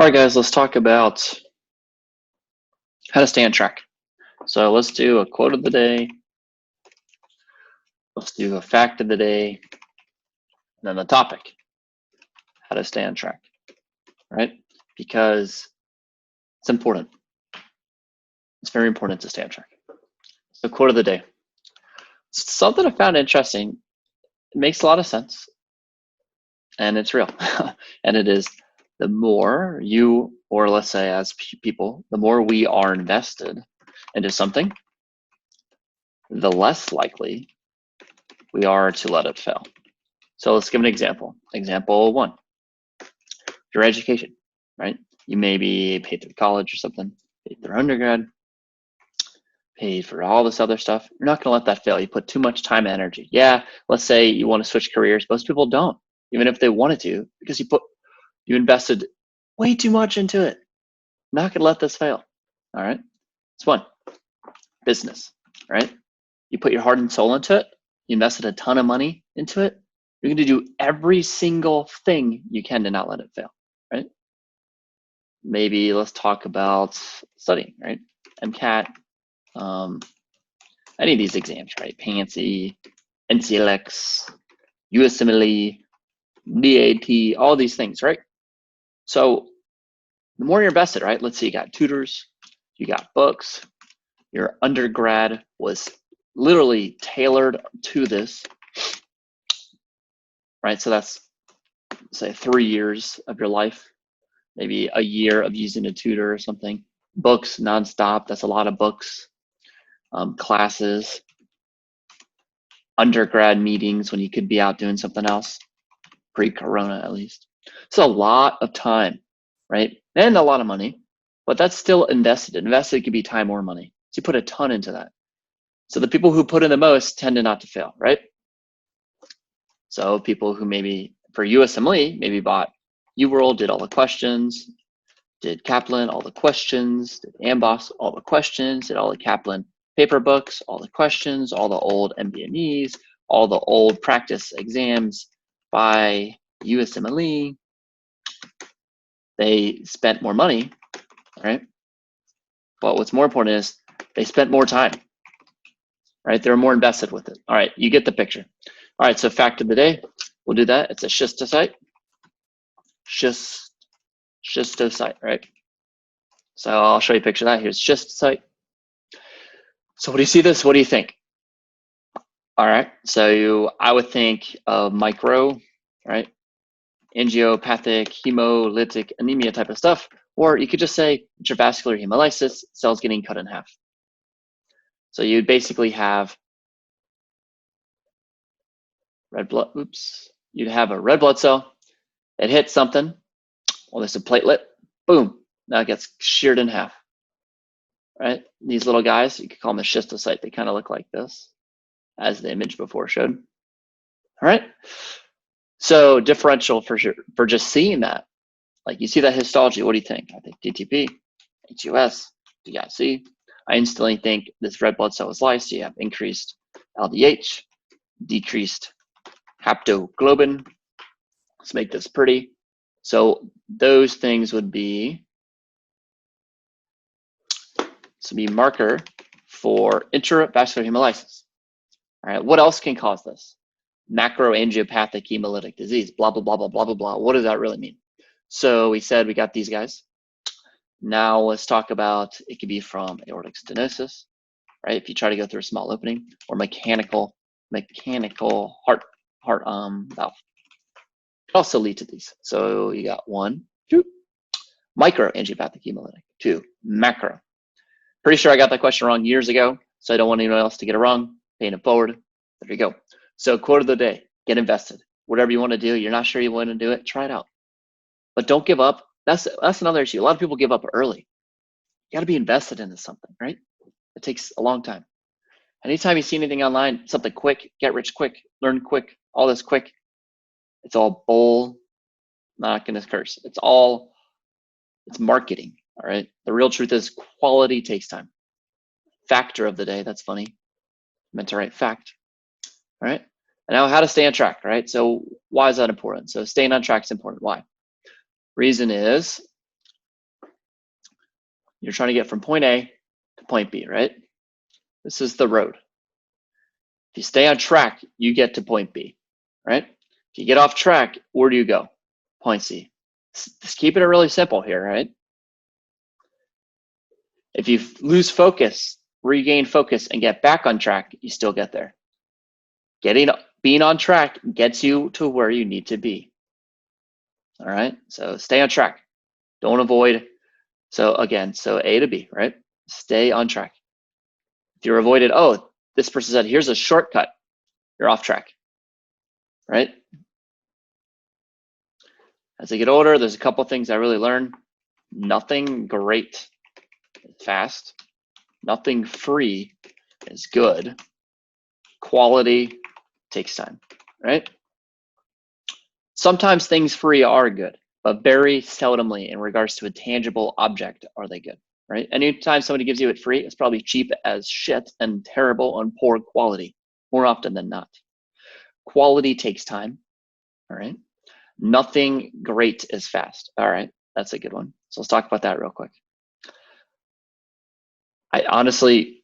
right, guys, let's talk about how to stay on track. So let's do a quote of the day. Let's do a fact of the day. And then the topic, how to stay on track, right? Because it's important. It's very important to stay on track. So quote of the day. Something I found interesting. It makes a lot of sense. And it's real. And it is, the more you, or let's say as people, the more we are invested into something, the less likely we are to let it fail. So let's give an example. Example one, your education, right? You maybe paid through college or something, paid through undergrad, paid for all this other stuff. You're not gonna let that fail. You put too much time and energy. Yeah, let's say you wanna switch careers. Most people don't, even if they wanted to, because you invested way too much into it. Not gonna let this fail, all right? It's one, business, right? You put your heart and soul into it, you invested a ton of money into it, you're going to do every single thing you can to not let it fail, right? Maybe let's talk about studying, right? MCAT, any of these exams, right? PANSI, NCLX, USMLE, DAT, all these things, right? So the more you're invested, right? Let's say you got tutors, you got books, your undergrad was literally tailored to this, right? So that's, say, 3 years of your life, maybe a year of using a tutor or something. Books nonstop, that's a lot of books. Classes, undergrad meetings when you could be out doing something else, pre-corona at least. It's a lot of time, right? And a lot of money, but that's still invested. Invested could be time or money. So you put a ton into that. So the people who put in the most tend to not to fail, right? So people who maybe, for USMLE, maybe bought UWorld, did all the questions, did Kaplan, all the questions, did Amboss, all the questions, did all the Kaplan paper books, all the questions, all the old MBMEs, all the old practice exams by USMLE. They spent more money, right? But what's more important is they spent more time, right? They're more invested with it. All right, you get the picture. All right, so fact of the day, we'll do that. It's a schistosite. Schistosite, right? So I'll show you a picture of that. Here's schistosite. So what do you see this? What do you think? All right, so I would think of micro, right? Angiopathic, hemolytic anemia type of stuff, or you could just say intravascular hemolysis, cells getting cut in half. So you'd basically have red blood, you'd have a red blood cell, it hits something, well, there's a platelet, boom, now it gets sheared in half, right? These little guys, you could call them a schistocyte, they kind of look like this, as the image before showed. All right, so differential for sure, for just seeing that. Like you see that histology, what do you think? I think DTP, HUS, DIC. I instantly think this red blood cell is lysed. You have increased LDH, decreased haptoglobin. Let's make this pretty. So those things would be, marker for intravascular hemolysis. All right, what else can cause this? Macroangiopathic hemolytic disease, blah, blah, blah, blah, blah, blah, blah. What does that really mean? So we said we got these guys. Now let's talk about, it could be from aortic stenosis, right? If you try to go through a small opening, or mechanical heart valve. It also lead to these. So you got 1, 2, microangiopathic hemolytic, 2, macro. Pretty sure I got that question wrong years ago, so I don't want anyone else to get it wrong. Paying it forward. There we go. So quote of the day, get invested. Whatever you want to do, you're not sure you want to do it, try it out. But don't give up. That's another issue. A lot of people give up early. You got to be invested into something, right? It takes a long time. Anytime you see anything online, something quick, get rich quick, learn quick, all this quick, it's all bull, not gonna curse. It's marketing, all right? The real truth is quality takes time. Factor of the day, that's funny. Meant to write fact, all right? And now how to stay on track, right? So why is that important? So staying on track is important, why? Reason is, You're trying to get from point A to point B, right? This is the road. If you stay on track, you get to point B, right? If you get off track, where do you go? Point C. Just keep it really simple here, right? If you lose focus, regain focus, and get back on track, you still get there. Being on track gets you to where you need to be. All right, so stay on track. Don't avoid. So again, so A to B, right? Stay on track. If you're avoided, oh, this person said, here's a shortcut, you're off track, right? As I get older, there's a couple things I really learned. Nothing great is fast. Nothing free is good. Quality takes time, right? Sometimes things free are good, but very seldomly in regards to a tangible object are they good, right? Anytime somebody gives you it free, it's probably cheap as shit and terrible and poor quality, more often than not. Quality takes time, all right? Nothing great is fast, all right? That's a good one. So let's talk about that real quick.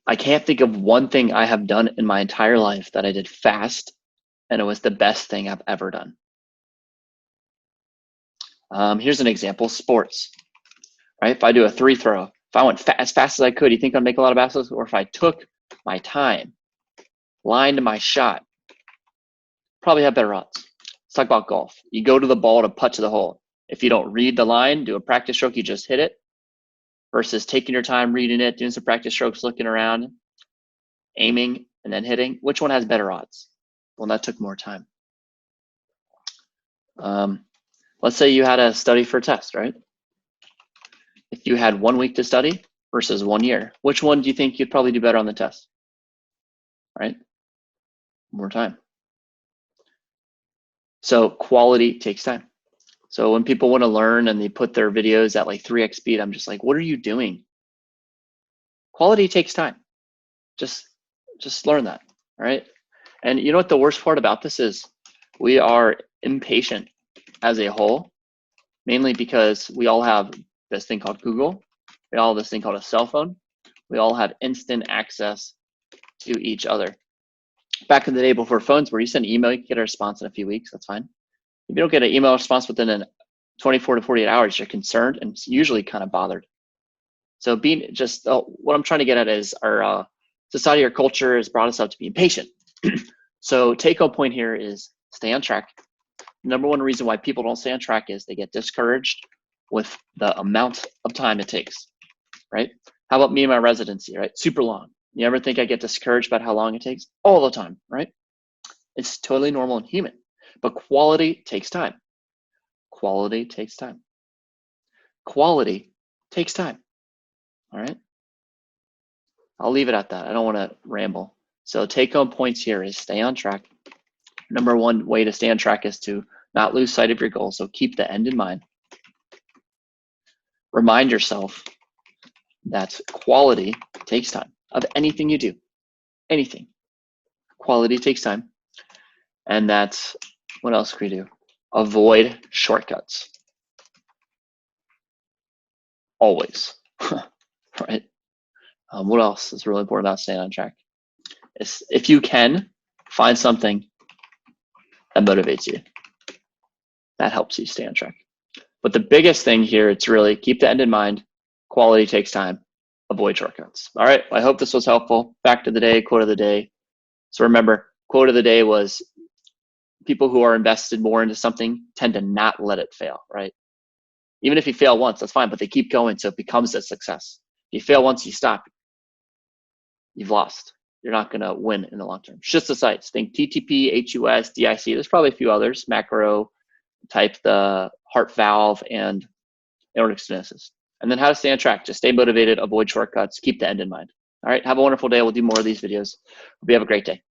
I can't think of one thing I have done in my entire life that I did fast and it was the best thing I've ever done. Here's an example, sports, right? If I do a 3-throw, if I went as fast as I could, you think I'd make a lot of baskets? Or if I took my time, lined my shot, probably have better odds. Let's talk about golf. You go to the ball to putt to the hole. If you don't read the line, do a practice stroke, you just hit it, versus taking your time, reading it, doing some practice strokes, looking around, aiming, and then hitting. Which one has better odds? Well, that took more time. Let's say you had to study for a test, right? If you had 1 week to study versus 1 year, which one do you think you'd probably do better on the test, right? More time. So quality takes time. So when people want to learn and they put their videos at like 3x speed, I'm just like, what are you doing? Quality takes time. Just learn that, all right? And you know what the worst part about this is? We are impatient as a whole, mainly because we all have this thing called Google. We all have this thing called a cell phone. We all have instant access to each other. Back in the day before phones, where you send an email, you can get a response in a few weeks, that's fine. If you don't get an email response within 24 to 48 hours, you're concerned and usually kind of bothered. So what I'm trying to get at is our society or culture has brought us up to be impatient. So take-home point here is stay on track. Number one reason why people don't stay on track is they get discouraged with the amount of time it takes, right? How about me and my residency, right? Super long. You ever think I get discouraged about how long it takes? All the time, right? It's totally normal and human, but quality takes time. Quality takes time. Quality takes time, all right? I'll leave it at that. I don't want to ramble. So take-home points here is stay on track. Number one way to stay on track is to not lose sight of your goal. So keep the end in mind. Remind yourself that quality takes time of anything you do, anything. Quality takes time. And that's, what else can we do? Avoid shortcuts. Always, right? What else is really important about staying on track? If you can, find something that motivates you. That helps you stay on track. But the biggest thing here, it's really keep the end in mind. Quality takes time. Avoid shortcuts. All right, I hope this was helpful. Fact of the day, quote of the day. So remember, quote of the day was people who are invested more into something tend to not let it fail, right? Even if you fail once, that's fine, but they keep going so it becomes a success. If you fail once, you stop. You've lost. You're not going to win in the long term. It's just the sites. Think TTP, HUS, DIC. There's probably a few others. Macro, type the heart valve, and Nordic Stenosis. And then how to stay on track. Just stay motivated, avoid shortcuts, keep the end in mind. All right, have a wonderful day. We'll do more of these videos. Hope you have a great day.